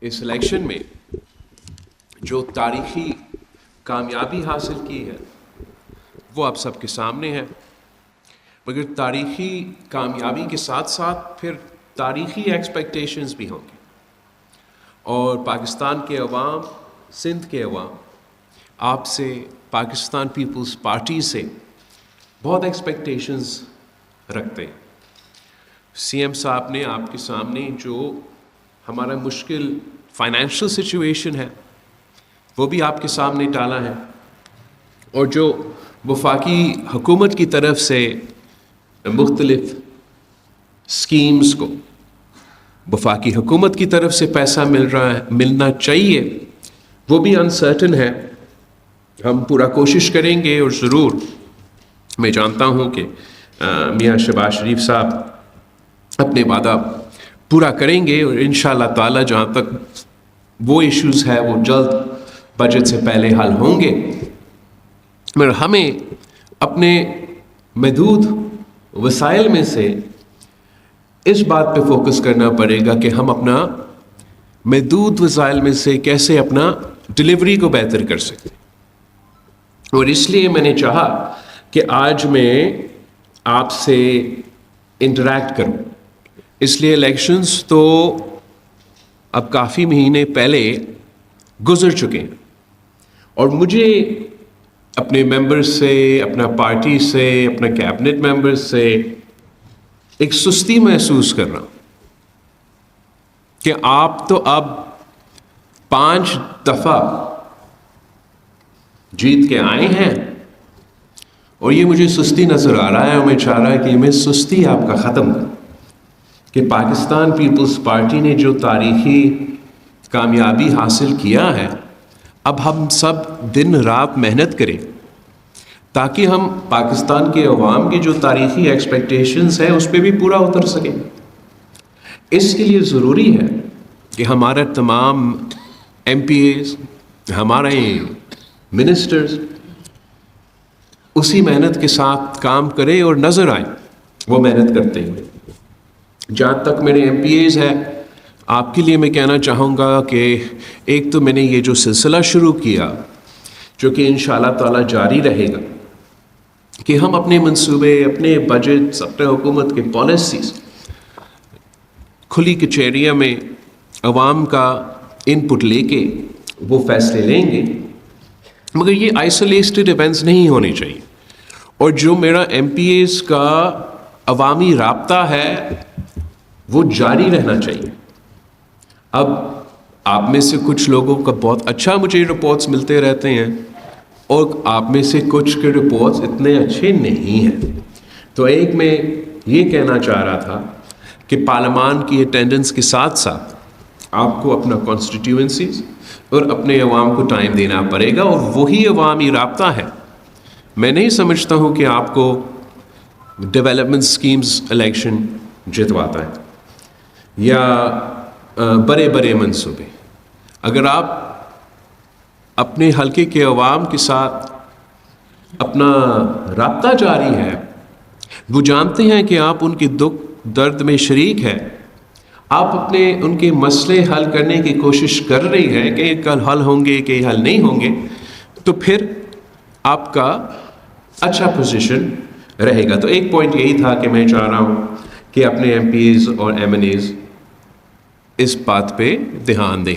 اس election میں جو تاریخی کامیابی حاصل کی ہے وہ آپ سب کے سامنے ہے، مگر تاریخی کامیابی کے ساتھ ساتھ پھر تاریخی ایکسپیکٹیشنز بھی ہوں گے، اور پاکستان کے عوام، سندھ کے عوام آپ سے، پاکستان پیپلز پارٹی سے بہت ایکسپیکٹیشنز رکھتے ہیں۔ سی ایم صاحب نے آپ کے سامنے جو ہمارا مشکل فائنینشیل سچویشن ہے وہ بھی آپ کے سامنے ڈالا ہے، اور جو وفاقی حکومت کی طرف سے مختلف اسکیمز کو وفاقی حکومت کی طرف سے پیسہ ملنا چاہیے، وہ بھی انسرٹن ہے۔ ہم پورا کوشش کریں گے، اور ضرور میں جانتا ہوں کہ میاں شہباز شریف صاحب اپنے وعدہ پورا کریں گے، اور انشاءاللہ تعالی جہاں تک وہ ایشوز ہے وہ جلد بجٹ سے پہلے حل ہوں گے۔ مگر ہمیں اپنے محدود وسائل میں سے اس بات پہ فوکس کرنا پڑے گا کہ ہم اپنا محدود وسائل میں سے کیسے اپنا ڈلیوری کو بہتر کر سکتے، اور اس لیے میں نے چاہا کہ آج میں آپ سے انٹریکٹ کروں۔ اس لیے الیکشنز تو اب کافی مہینے پہلے گزر چکے ہیں، اور مجھے اپنے ممبر سے، اپنا پارٹی سے، اپنا کیبنٹ ممبر سے ایک سستی محسوس کر رہا ہوں کہ آپ تو اب 5 دفعہ جیت کے آئے ہیں، اور یہ مجھے سستی نظر آ رہا ہے، اور میں چاہ رہا کہ میں سستی آپ کا ختم کروں، کہ پاکستان پیپلز پارٹی نے جو تاریخی کامیابی حاصل کیا ہے، اب ہم سب دن رات محنت کریں تاکہ ہم پاکستان کے عوام کی جو تاریخی ایکسپیکٹیشنز ہیں اس پہ بھی پورا اتر سکیں۔ اس کے لیے ضروری ہے کہ ہمارا تمام ایم پی ایز، ہمارے منسٹرز اسی محنت کے ساتھ کام کرے اور نظر آئے وہ محنت کرتے ہوئے۔ جہاں تک میرے ایم پی ایز ہے، آپ کے لیے میں کہنا چاہوں گا کہ ایک تو میں نے یہ جو سلسلہ شروع کیا جو کہ انشاءاللہ تعالی جاری رہے گا، کہ ہم اپنے منصوبے، اپنے بجٹس، اپنے حکومت کے پالیسیز کھلی کچہریوں میں عوام کا ان پٹ لے کے وہ فیصلے لیں گے، مگر یہ آئسولیٹڈ ایونٹس نہیں ہونے چاہیے۔ اور جو میرا ایم پی ایز کا عوامی رابطہ ہے وہ جاری رہنا چاہیے۔ اب آپ میں سے کچھ لوگوں کا بہت اچھا مجھے رپورٹس ملتے رہتے ہیں، اور آپ میں سے کچھ کے رپورٹس اتنے اچھے نہیں ہیں۔ تو ایک میں یہ کہنا چاہ رہا تھا کہ پارلیمان کی اٹینڈنس کے ساتھ ساتھ آپ کو اپنا کانسٹیٹیوئنسیز اور اپنے عوام کو ٹائم دینا پڑے گا، اور وہی عوامی رابطہ ہے۔ میں نہیں سمجھتا ہوں کہ آپ کو ڈیولپمنٹ سکیمز الیکشن جتواتا ہے یا بڑے بڑے منصوبے۔ اگر آپ اپنے حلقے کے عوام کے ساتھ اپنا رابطہ جاری ہے، وہ جانتے ہیں کہ آپ ان کے دکھ درد میں شریک ہے، آپ اپنے ان کے مسئلے حل کرنے کی کوشش کر رہی ہیں کہ کل حل ہوں گے کہ حل نہیں ہوں گے، تو پھر آپ کا اچھا پوزیشن رہے گا۔ تو ایک پوائنٹ یہی تھا کہ میں چاہ رہا ہوں کہ اپنے ایم پی ایز اور ایم این ایز اس بات پہ دھیان دیں۔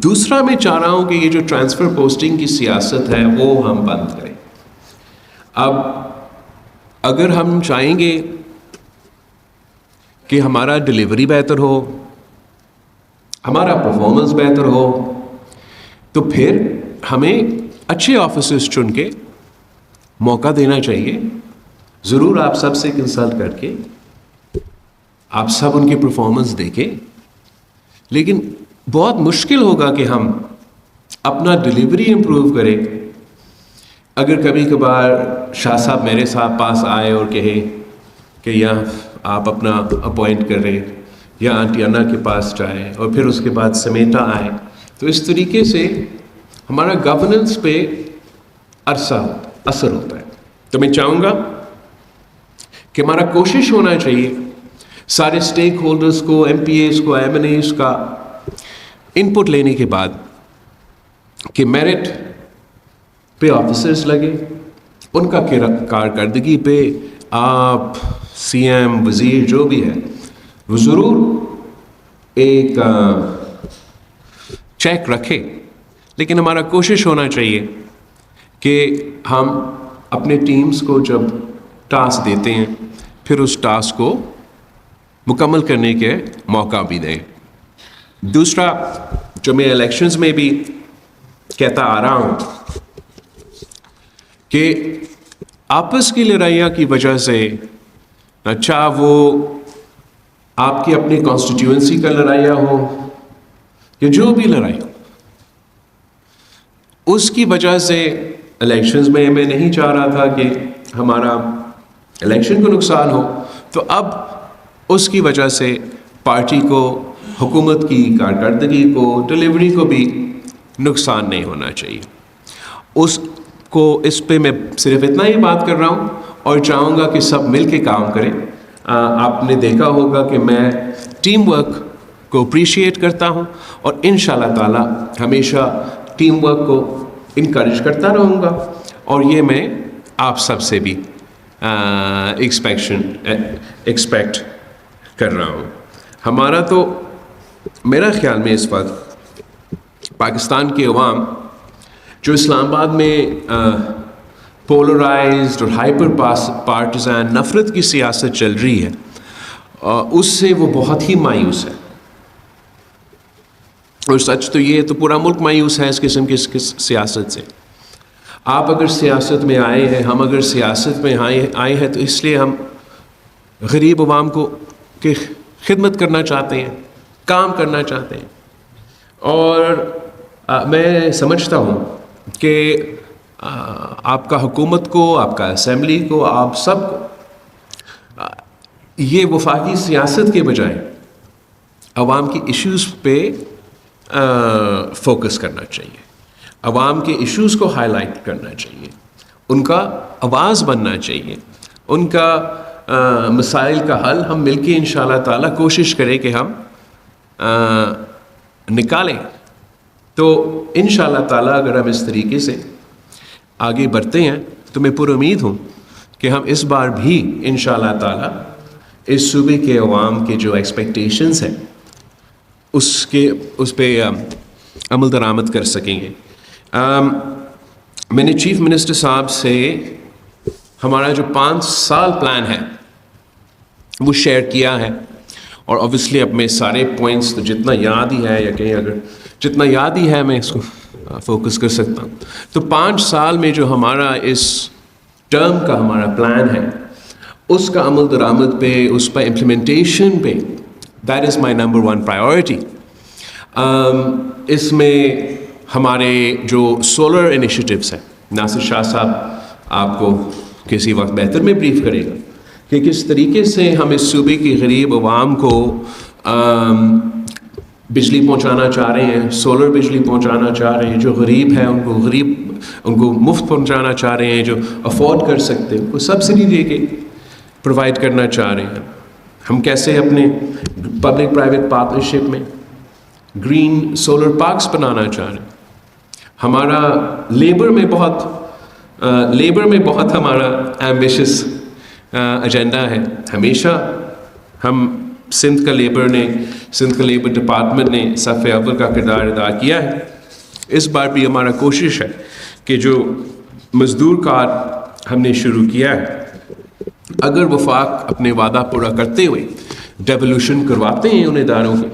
دوسرا میں چاہ رہا ہوں کہ یہ جو ٹرانسفر پوسٹنگ کی سیاست ہے وہ ہم بند کریں۔ اب اگر ہم چاہیں گے کہ ہمارا ڈلیوری بہتر ہو، ہمارا پرفارمنس بہتر ہو، تو پھر ہمیں اچھے آفیسرز چن کے موقع دینا چاہیے۔ ضرور آپ سب سے کنسلٹ کر کے آپ سب ان کی پرفارمنس دیکھیں، لیکن بہت مشکل ہوگا کہ ہم اپنا ڈلیوری امپروو کریں اگر کبھی کبھار شاہ صاحب میرے ساتھ پاس آئے اور کہے کہ یہاں آپ اپنا اپوائنٹ کریں، یا آنٹی انا کے پاس جائیں، اور پھر اس کے بعد سمیٹا آئے۔ تو اس طریقے سے ہمارا گورننس پہ اثر ہوتا ہے۔ تو میں چاہوں گا کہ ہمارا کوشش ہونا چاہیے سارے اسٹیک ہولڈرز کو، ایم پی ایز کو، ایم این ایز کا ان پٹ لینے کے بعد کہ میرٹ پہ آفیسرز لگے، ان کا کارکردگی پہ آپ سی ایم، وزیر جو بھی ہے وہ ضرور ایک چیک رکھے، لیکن ہمارا کوشش ہونا چاہیے کہ ہم اپنے ٹیمز کو جب ٹاسک دیتے ہیں پھر اس ٹاسک کو مکمل کرنے کے موقع بھی دیں۔ دوسرا جو میں الیکشنز میں بھی کہتا آ رہا ہوں کہ آپس کی لڑائیاں کی وجہ سے، اچھا وہ آپ کی اپنی کانسٹیٹیوئنسی کا لڑائیاں ہو یا جو بھی لڑائی ہو، اس کی وجہ سے الیکشنز میں نہیں چاہ رہا تھا کہ ہمارا الیکشن کو نقصان ہو، تو اب اس کی وجہ سے پارٹی کو، حکومت کی کارکردگی کو، ڈلیوری کو بھی نقصان نہیں ہونا چاہیے۔ اس پہ میں صرف اتنا ہی بات کر رہا ہوں اور چاہوں گا کہ سب مل کے کام کریں۔ آپ نے دیکھا ہوگا کہ میں ٹیم ورک کو اپریشیٹ کرتا ہوں اور انشاءاللہ تعالی ہمیشہ ٹیم ورک کو انکریج کرتا رہوں گا، اور یہ میں آپ سب سے بھی ایکسپیکٹ کر رہا ہوں۔ ہمارا تو میرا خیال میں اس وقت پاکستان کے عوام جو اسلام آباد میں پولرائزڈ اور ہائپر پارٹیزن نفرت کی سیاست چل رہی ہے، اس سے وہ بہت ہی مایوس ہے، اور سچ تو یہ تو پورا ملک مایوس ہے اس قسم کی سیاست سے۔ آپ اگر سیاست میں آئے ہیں، ہم اگر سیاست میں آئے ہیں تو اس لیے ہم غریب عوام کو کی خدمت کرنا چاہتے ہیں، کام کرنا چاہتے ہیں، اور میں سمجھتا ہوں کہ آپ کا حکومت کو، آپ کا اسمبلی کو، آپ سب کو یہ وفاقی سیاست کے بجائے عوام کی ایشوز پہ فوکس کرنا چاہیے، عوام کے ایشوز کو ہائی لائٹ کرنا چاہیے، ان کا آواز بننا چاہیے، ان کا مسائل کا حل ہم مل کے انشاءاللہ تعالی کوشش کریں کہ ہم نکالیں۔ تو انشاءاللہ تعالی اگر ہم اس طریقے سے آگے بڑھتے ہیں تو میں پر امید ہوں کہ ہم اس بار بھی انشاءاللہ تعالی اس صوبے کے عوام کے جو ایکسپیکٹیشنز ہیں اس پہ عمل درآمد کر سکیں گے۔ میں نے چیف منسٹر صاحب سے ہمارا جو 5 سال پلان ہے وہ شیئر کیا ہے، اور اوبویسلی اب میں سارے پوائنٹس تو جتنا یاد ہی ہے، یا کہیں اگر جتنا یاد ہی ہے میں اس کو فوکس کر سکتا ہوں۔ تو 5 سال میں جو ہمارا اس ٹرم کا ہمارا پلان ہے، اس کا عمل درآمد پہ، اس پر امپلیمنٹیشن پہ، that is my number 1 priority. اس میں ہمارے جو سولر انیشیٹیوز ہیں، ناصر شاہ صاحب آپ کو کسی وقت بہتر میں بریف کرے گا کہ کس طریقے سے ہم اس صوبے کی غریب عوام کو بجلی پہنچانا چاہ رہے ہیں، سولر بجلی پہنچانا چاہ رہے ہیں، جو غریب ہیں ان کو مفت پہنچانا چاہ رہے ہیں، جو افورڈ کر سکتے ہیں ان کو سبسڈی دے کے پرووائڈ کرنا چاہ رہے ہیں۔ ہم کیسے اپنے پبلک پرائیویٹ پارٹنرشپ میں گرین سولر پارکس بنانا چاہ رہے ہیں۔ ہمارا لیبر میں بہت ہمارا ایمبیشس ایجنڈا ہے۔ ہمیشہ ہم سندھ کا لیبر ڈپارٹمنٹ نے صف اول کا کردار ادا کیا ہے۔ اس بار بھی ہمارا کوشش ہے کہ جو مزدور کارڈ ہم نے شروع کیا ہے، اگر وفاق اپنے وعدہ پورا کرتے ہوئے ڈیولوشن کرواتے ہیں ان اداروں کے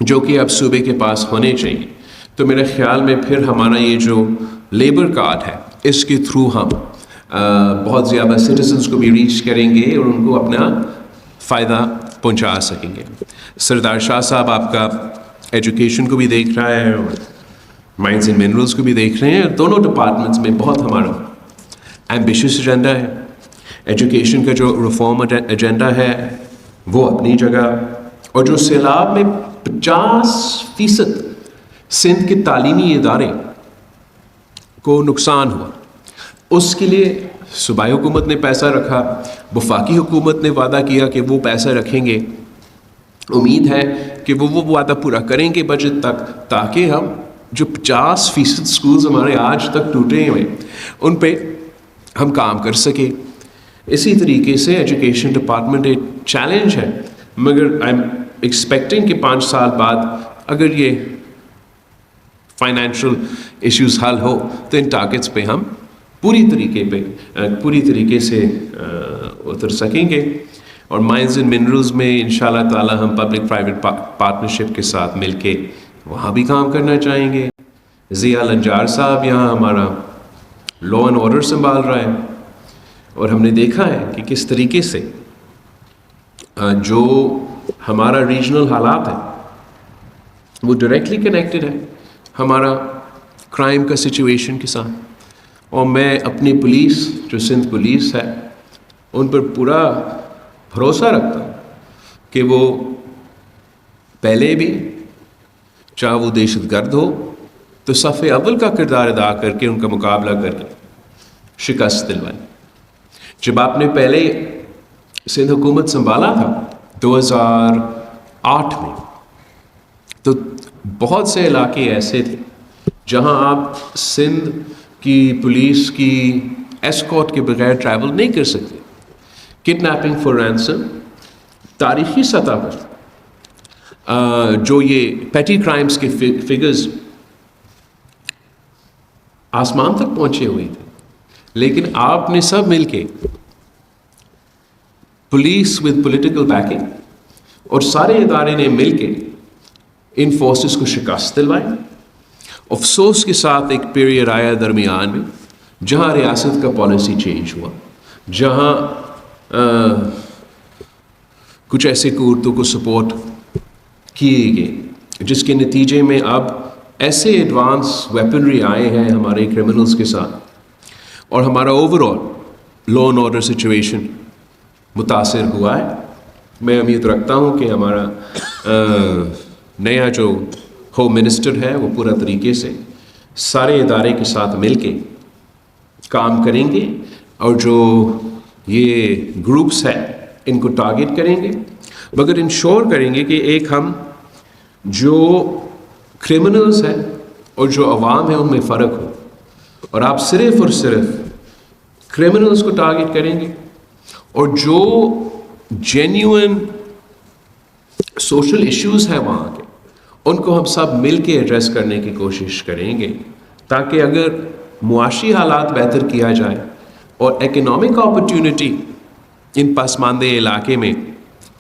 جو کہ اب صوبے کے پاس ہونے چاہیے، تو میرے خیال میں پھر ہمارا یہ جو لیبر کارڈ ہے اس کے تھرو ہم بہت زیادہ سٹیزنز کو بھی ریچ کریں گے اور ان کو اپنا فائدہ پہنچا سکیں گے۔ سردار شاہ صاحب آپ کا ایجوکیشن کو بھی دیکھ رہا ہے اور مائنز اینڈ منرلز کو بھی دیکھ رہے ہیں، دونوں ڈپارٹمنٹس میں بہت ہمارا ایمبیشس ایجنڈا ہے۔ ایجوکیشن کا جو ریفارم ایجنڈا ہے وہ اپنی جگہ، اور جو سیلاب میں 50% سندھ کے تعلیمی ادارے کو نقصان ہوا، اس کے لیے صوبائی حکومت نے پیسہ رکھا، وفاقی حکومت نے وعدہ کیا کہ وہ پیسہ رکھیں گے، امید ہے کہ وہ وعدہ پورا کریں گے بجٹ تک، تاکہ ہم جو 50% اسکولز ہمارے آج تک ٹوٹے ہوئے ان پہ ہم کام کر سکیں. اسی طریقے سے ایجوکیشن ڈپارٹمنٹ ایک چیلنج ہے، مگر آئی ایم ایکسپیکٹنگ کہ 5 سال بعد اگر یہ فائنینشیل ایشوز حل ہو تو ان ٹارگٹس پہ ہم پوری طریقے سے اتر سکیں گے. اور مائنز اینڈ منرلز میں انشاءاللہ تعالی ہم پبلک پرائیویٹ پارٹنرشپ کے ساتھ مل کے وہاں بھی کام کرنا چاہیں گے. ضیاء النجار صاحب یہاں ہمارا لا اینڈ آرڈر سنبھال رہا ہے، اور ہم نے دیکھا ہے کہ کس طریقے سے جو ہمارا ریجنل حالات ہے وہ ڈائریکٹلی کنیکٹڈ ہے ہمارا کرائم کا سچویشن کے ساتھ. اور میں اپنی پولیس جو سندھ پولیس ہے ان پر پورا بھروسہ رکھتا ہوں کہ وہ پہلے بھی چاہے وہ دہشت گرد ہو تو صف اول کا کردار ادا کر کے ان کا مقابلہ کر کے شکست دلوائیں. جب آپ نے پہلے سندھ حکومت سنبھالا تھا 2008 میں، تو بہت سے علاقے ایسے تھے جہاں آپ سندھ کی پولیس کی ایسکارٹ کے بغیر ٹریول نہیں کر سکتے. کڈنیپنگ فار رینسم تاریخی سطح پر جو یہ پیٹی کرائمز کے فگرز آسمان تک پہنچے ہوئے تھے، لیکن آپ نے سب مل کے پولیس ود پولیٹیکل بیکنگ اور سارے ادارے نے مل کے ان فورسز کو شکست دلوائی. افسوس کے ساتھ ایک پیریڈ آیا درمیان میں جہاں ریاست کا پالیسی چینج ہوا، جہاں کچھ ایسے قوتوں کو سپورٹ کیے گئے جس کے نتیجے میں اب ایسے ایڈوانس ویپنری آئے ہیں ہمارے کرمنلز کے ساتھ، اور ہمارا over all law and order situation متاثر ہوا ہے. میں امید رکھتا ہوں کہ ہمارا نیا جو ہوم منسٹر ہے وہ پورا طریقے سے سارے ادارے کے ساتھ مل کے کام کریں گے، اور جو یہ گروپس ہیں ان کو ٹارگٹ کریں گے، مگر انشور کریں گے کہ ایک ہم جو کرمنلز ہیں اور جو عوام ہے ان میں فرق ہو، اور آپ صرف اور صرف کرمنلز کو ٹارگٹ کریں گے، اور جو جینیون سوشل ایشوز ہیں وہاں کے ان کو ہم سب مل کے ایڈریس کرنے کی کوشش کریں گے، تاکہ اگر معاشی حالات بہتر کیا جائے اور اکنامک اپرچونٹی ان پسماندہ علاقے میں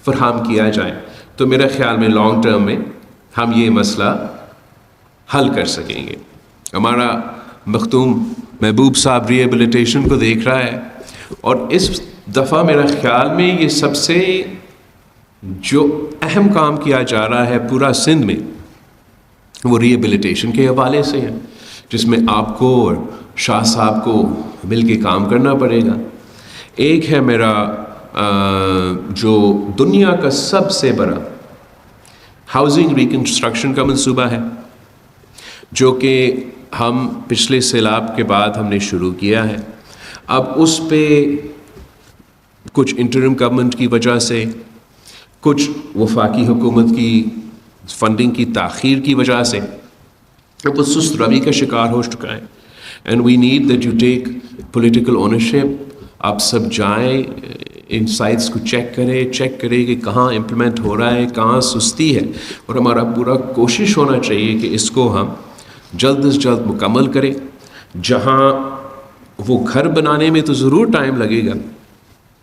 فراہم کیا جائے تو میرے خیال میں لانگ ٹرم میں ہم یہ مسئلہ حل کر سکیں گے. ہمارا مختوم محبوب صاحب ریہیبلیٹیشن کو دیکھ رہا ہے، اور اس دفعہ میرا خیال میں یہ سب سے جو اہم کام کیا جا رہا ہے پورا سندھ میں وہ ریہیبلیٹیشن کے حوالے سے ہے، جس میں آپ کو اور شاہ صاحب کو مل کے کام کرنا پڑے گا. ایک ہے میرا جو دنیا کا سب سے بڑا ہاؤسنگ ریکنسٹرکشن کا منصوبہ ہے، جو کہ ہم پچھلے سیلاب کے بعد ہم نے شروع کیا ہے. اب اس پہ کچھ انٹرم گورنمنٹ کی وجہ سے، کچھ وفاقی حکومت کی فنڈنگ کی تاخیر کی وجہ سے اب وہ سست روی کا شکار ہو چکا ہے. And we need that you take political ownership. آپ سب جائیں، ان سائٹس کو چیک کریں کہ کہاں امپلیمنٹ ہو رہا ہے، کہاں سستی ہے، اور ہمارا پورا کوشش ہونا چاہیے کہ اس کو ہم جلد از جلد مکمل کریں. جہاں وہ گھر بنانے میں تو ضرور ٹائم لگے گا،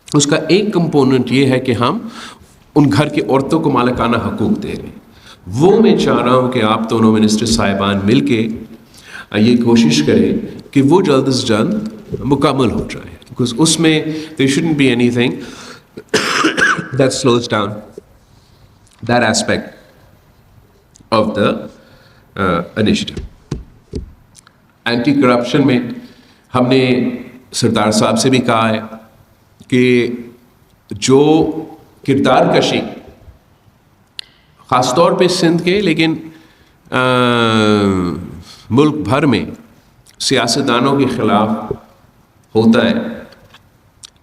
اس کا ایک کمپوننٹ یہ ہے کہ ہم ان گھر کی عورتوں کو مالکانہ حقوق دے رہے ہیں. وہ میں چاہ رہا ہوں کہ آپ دونوں منسٹر صاحبان مل کے یہ کوشش کریں کہ وہ جلد از جلد مکمل ہو جائے، بیکاز اس میں there shouldn't be anything that slows down that aspect of the initiative. Anti corruption میں ہم نے سردار صاحب سے بھی کہا ہے کہ جو کردار کشی خاص طور پہ سندھ کے لیکن ملک بھر میں سیاستدانوں کے خلاف ہوتا ہے،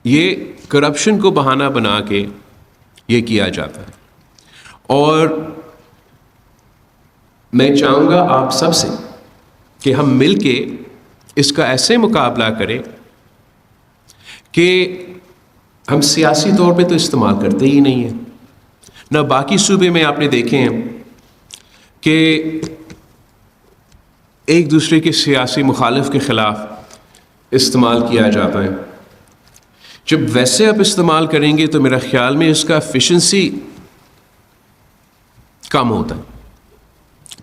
یہ کرپشن کو بہانہ بنا کے یہ کیا جاتا ہے. اور میں چاہوں گا آپ سب سے کہ ہم مل کے اس کا ایسے مقابلہ کریں کہ ہم سیاسی طور پہ تو استعمال کرتے ہی نہیں ہیں. نہ باقی صوبے میں آپ نے دیکھے ہیں کہ ایک دوسرے کے سیاسی مخالف کے خلاف استعمال کیا جاتا ہے. جب ویسے آپ استعمال کریں گے تو میرا خیال میں اس کا ایفیشنسی کم ہوتا ہے.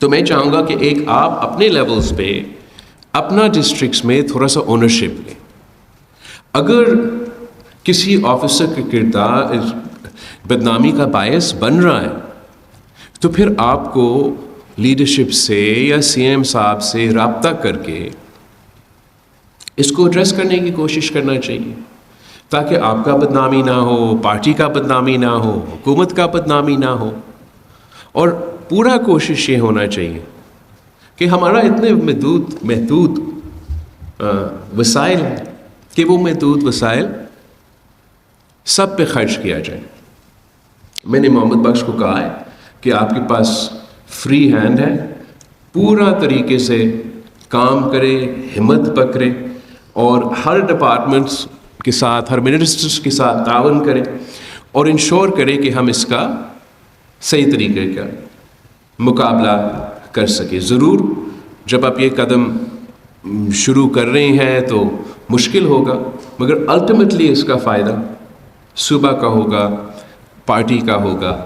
تو میں چاہوں گا کہ ایک آپ اپنے لیولز پہ اپنا ڈسٹرکٹس میں تھوڑا سا اونرشپ لیں. اگر کسی آفیسر کا کردار بدنامی کا باعث بن رہا ہے تو پھر آپ کو لیڈرشپ سے یا سی ایم صاحب سے رابطہ کر کے اس کو ایڈریس کرنے کی کوشش کرنا چاہیے تاکہ آپ کا بدنامی نہ ہو, پارٹی کا بدنامی نہ ہو, حکومت کا بدنامی نہ ہو. اور پورا کوشش یہ ہونا چاہیے کہ ہمارا اتنے محدود وسائل ہیں کہ وہ محدود وسائل سب پہ خرچ کیا جائے. میں نے محمد بخش کو کہا ہے کہ آپ کے پاس فری ہینڈ ہے, پورا طریقے سے کام کرے, ہمت پکڑے اور ہر ڈپارٹمنٹس کے ساتھ, ہر منسٹرس کے ساتھ تعاون کرے اور انشور کرے کہ ہم اس کا صحیح طریقے کا مقابلہ کر سکے. ضرور جب آپ یہ قدم شروع کر رہے ہیں تو مشکل ہوگا, مگر الٹیمیٹلی اس کا فائدہ صوبہ کا ہوگا, پارٹی کا ہوگا,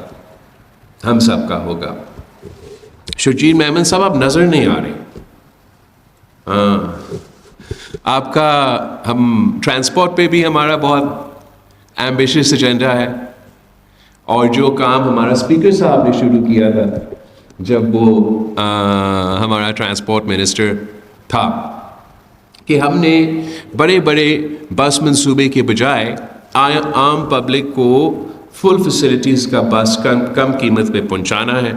ہم سب کا ہوگا. شرجیل میمن صاحب آپ نظر نہیں آ رہے. ہاں, آپ کا ہم ٹرانسپورٹ پہ بھی ہمارا بہت ایمبیشس ایجنڈا ہے, اور جو کام ہمارا اسپیکر صاحب نے شروع کیا تھا جب وہ ہمارا ٹرانسپورٹ منسٹر تھا کہ ہم نے بڑے بڑے بس منصوبے کے بجائے عام پبلک کو فل فیسلٹیز کا بس کم قیمت پہ پہنچانا ہے.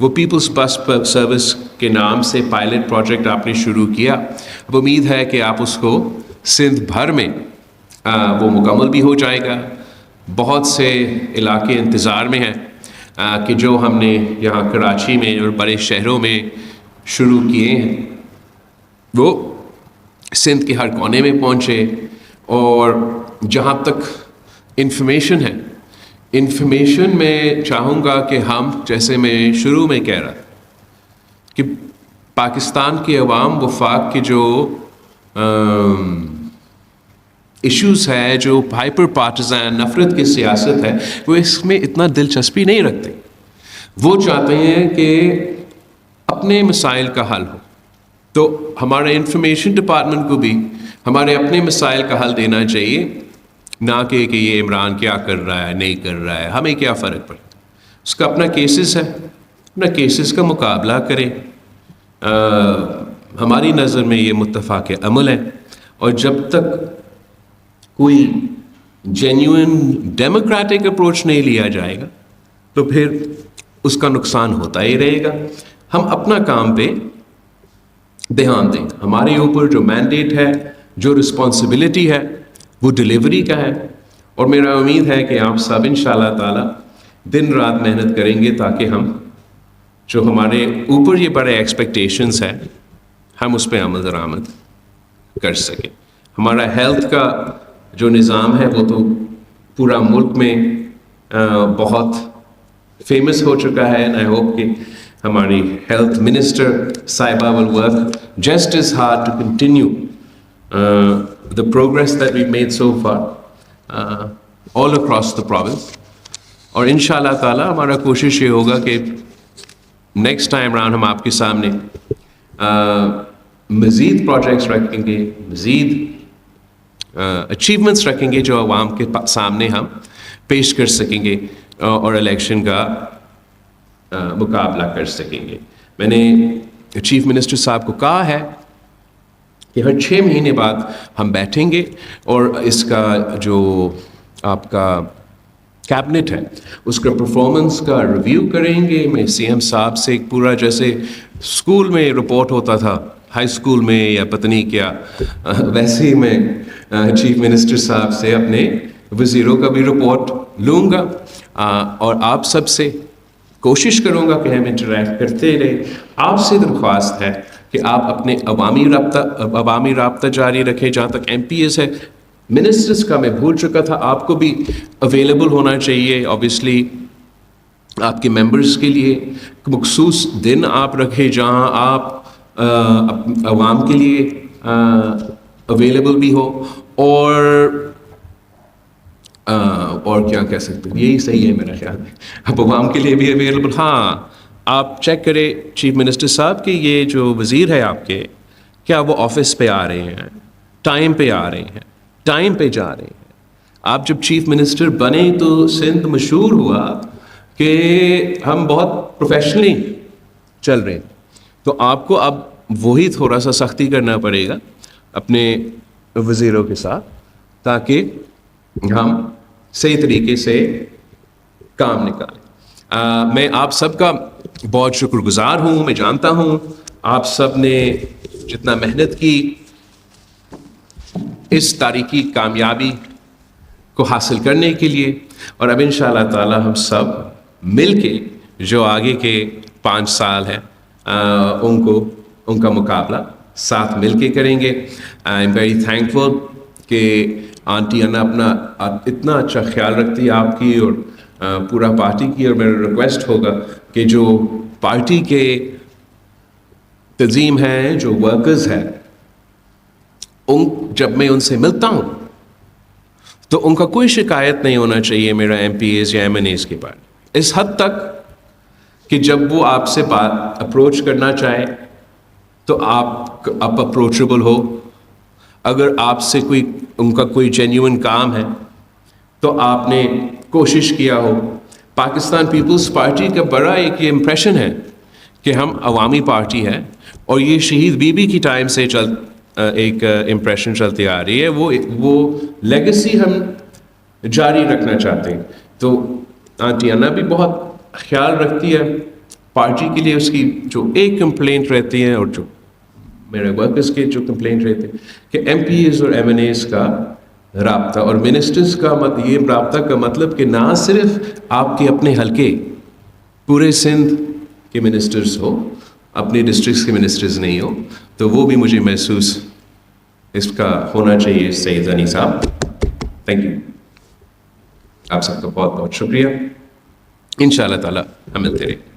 وہ پیپلز بس سروس کے نام سے پائلٹ پروجیکٹ آپ نے شروع کیا. اب امید ہے کہ آپ اس کو سندھ بھر میں وہ مکمل بھی ہو جائے گا. بہت سے علاقے انتظار میں ہیں کہ جو ہم نے یہاں کراچی میں اور بڑے شہروں میں شروع کیے ہیں وہ سندھ کے ہر کونے میں پہنچے. اور جہاں تک انفارمیشن ہے, انفارمیشن میں چاہوں گا کہ ہم, جیسے میں شروع میں کہہ رہا کہ پاکستان کے عوام وفاق کے جو ایشوز ہے, جو ہائپر پارٹیزن نفرت کی سیاست ہے, وہ اس میں اتنا دلچسپی نہیں رکھتے. وہ چاہتے ہیں کہ اپنے مسائل کا حل ہو. تو ہمارے انفارمیشن ڈپارٹمنٹ کو بھی ہمارے اپنے مسائل کا حل دینا چاہیے, نہ کہ یہ عمران کیا کر رہا ہے, نہیں کر رہا ہے, ہمیں کیا فرق پڑتا. اس کا اپنا کیسز ہے, اپنا کیسز کا مقابلہ کریں. ہماری نظر میں یہ متفاق عمل ہے, اور جب تک کوئی جینیوئن ڈیموکریٹک اپروچ نہیں لیا جائے گا تو پھر اس کا نقصان ہوتا ہی رہے گا. ہم اپنا کام پہ دھیان دیں. ہمارے اوپر جو مینڈیٹ ہے, جو رسپانسبلٹی ہے, وہ ڈلیوری کا ہے. اور میرا امید ہے کہ آپ سب انشاءاللہ تعالی دن رات محنت کریں گے تاکہ ہم جو ہمارے اوپر یہ بڑے ایکسپیکٹیشنز ہیں ہم اس پہ عمل درآمد کر سکیں. ہمارا ہیلتھ کا جو نظام ہے وہ تو پورا ملک میں بہت فیمس ہو چکا ہے. اینڈ آئی ہوپ کہ ہماری ہیلتھ منسٹر صاحبہ will work just as hard to continue the progress that we've made so far all across the province. اور انشاءاللہ تعالی ہمارا کوشش یہ ہوگا کہ نیکسٹ ٹائم راؤنڈ ہم آپ کے سامنے مزید پروجیکٹس رکھیں گے, مزید اچیومنٹس رکھیں گے جو عوام کے سامنے ہم پیش کر سکیں گے اور الیکشن کا مقابلہ کر سکیں گے. میں نے چیف منسٹر صاحب کو کہا ہے کہ ہر 6 مہینے بعد ہم بیٹھیں گے اور اس کا جو آپ کا کیبنٹ ہے اس کا پرفارمنس کا ریویو کریں گے. میں سی ایم صاحب سے ایک پورا جیسے اسکول میں رپورٹ ہوتا تھا ہائی اسکول میں یا پتہ نہیں کیا, ویسے ہی میں چیف منسٹر صاحب سے اپنے وزیروں کا بھی رپورٹ لوں گا. اور آپ سب سے کوشش کروں گا کہ ہم انٹریکٹ کرتے رہیں. آپ سے درخواست ہے کہ آپ اپنے عوامی رابطہ جاری رکھیں. جہاں تک ایم پی ایز ہے، منسٹرز کا میں بھول چکا تھا، آپ کو بھی اویلیبل ہونا چاہیے. اوبیسلی آپ کے ممبرز کے لیے مخصوص دن آپ رکھیں جہاں آپ عوام کے لیے اویلیبل بھی ہو. اور کیا کہہ سکتے ہیں، یہی صحیح ہے میرا خیال میں، آپ عوام کے لیے بھی اویلیبل. ہاں، آپ چیک کریں چیف منسٹر صاحب کہ یہ جو وزیر ہے آپ کے، کیا وہ آفس پہ آ رہے ہیں، ٹائم پہ آ رہے ہیں، ٹائم پہ جا رہے ہیں. آپ جب چیف منسٹر بنے تو سندھ مشہور ہوا کہ ہم بہت پروفیشنلی چل رہے ہیں. تو آپ کو اب وہی تھوڑا سا سختی کرنا پڑے گا اپنے وزیروں کے ساتھ، تاکہ ہم صحیح طریقے سے کام نکالیں. میں آپ سب کا بہت شکر گزار ہوں. میں جانتا ہوں آپ سب نے جتنا محنت کی اس تاریخی کامیابی کو حاصل کرنے کے لیے، اور اب انشاءاللہ تعالی ہم سب مل کے جو آگے کے 5 سال ہیں ان کا مقابلہ ساتھ مل کے کریں گے. آئی ایم ویری تھینکفل کہ آنٹی انا اپنا اتنا اچھا خیال رکھتی ہے آپ کی اور پورا پارٹی کی. اور میرا ریکویسٹ ہوگا کہ جو پارٹی کے تنظیم ہیں، جو ورکرز ہیں، جب میں ان سے ملتا ہوں تو ان کا کوئی شکایت نہیں ہونا چاہیے میرا ایم پی ایز یا ایم این ایز کے بارے میں، اس حد تک کہ جب وہ آپ سے بات اپروچ کرنا چاہے تو آپ اپروچیبل ہو. اگر آپ سے ان کا کوئی جینیون کام ہے تو آپ نے کوشش کیا ہو. پاکستان پیپلز پارٹی کا بڑا ایک یہ امپریشن ہے کہ ہم عوامی پارٹی ہے، اور یہ شہید بی بی کی ٹائم سے ایک امپریشن چلتی آ رہی ہے. وہ لیگیسی ہم جاری رکھنا چاہتے ہیں. تو آنٹی انا بھی بہت خیال رکھتی ہے پارٹی کے لیے. اس کی جو ایک کمپلینٹ رہتی ہے، اور جو میرے ورکرز کے جو کمپلینٹ رہتے ہیں، کہ ایم پی ایز اور ایم این ایز کا رابطہ اور منسٹرز کا یہ رابطہ کا مطلب کہ نہ صرف آپ کے اپنے حلقے پورے سندھ کے منسٹرز ہو، اپنے ڈسٹرکٹس کے منسٹرز نہیں ہو. تو وہ بھی مجھے محسوس اس کا ہونا چاہیے. سید غنی صاحب، تھینک یو. آپ سب کا بہت بہت شکریہ. انشاءاللہ تعالی ہم ملتے رہیں.